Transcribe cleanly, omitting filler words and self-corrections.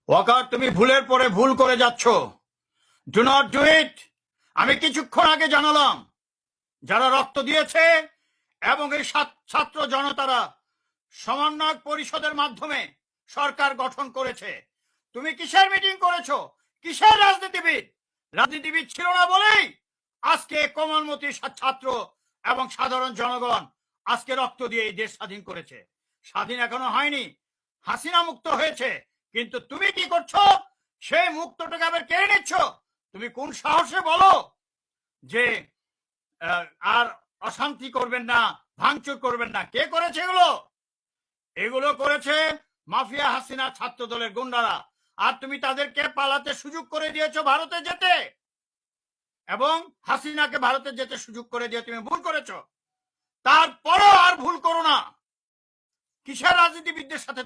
ওয়াকার, তুমি ভুলের পরে ভুল করে যাচ্ছ। Do not do it. আমি কিছুক্ষণ আগে জানালাম যারা রক্ত দিয়েছে এবং এই ছাত্র জনতারা সমন্বয়ক পরিষদের মাধ্যমে সরকার গঠন করেছে। তুমি কিসের মিটিং করেছো? কিসের রাজনীতিবিদ? রাজনীতিবিদ ছিল না বলেই আজকে কোমলমতি ছাত্র এবং সাধারণ জনগণ আজকে রক্ত দিয়ে এই দেশ স্বাধীন করেছে। স্বাধীন এখনো হয়নি, হাসিনা মুক্ত হয়েছে, কিন্তু তুমি কি করছো? সেই মুক্তটাকে আবার কেড়ে নিচ্ছ। তুমি কোন সাহসে বলো যে আর অশান্তি করবেন না, ভাঙচুর করবেন না? কে করেছে এগুলো? এগুলো করেছে মাফিয়া হাসিনা ছাত্র দলের গুন্ডারা। আর তুমি তাদেরকে পালাতে সুযোগ করে দিয়েছো ভারতে যেতে, এবং হাসিনাকে ভারতে যেতে সুযোগ করে দিয়ে তুমি ভুল করেছো। তারপরও আর ভুল করো না। কিসের রাজনীতিবিদদের সাথে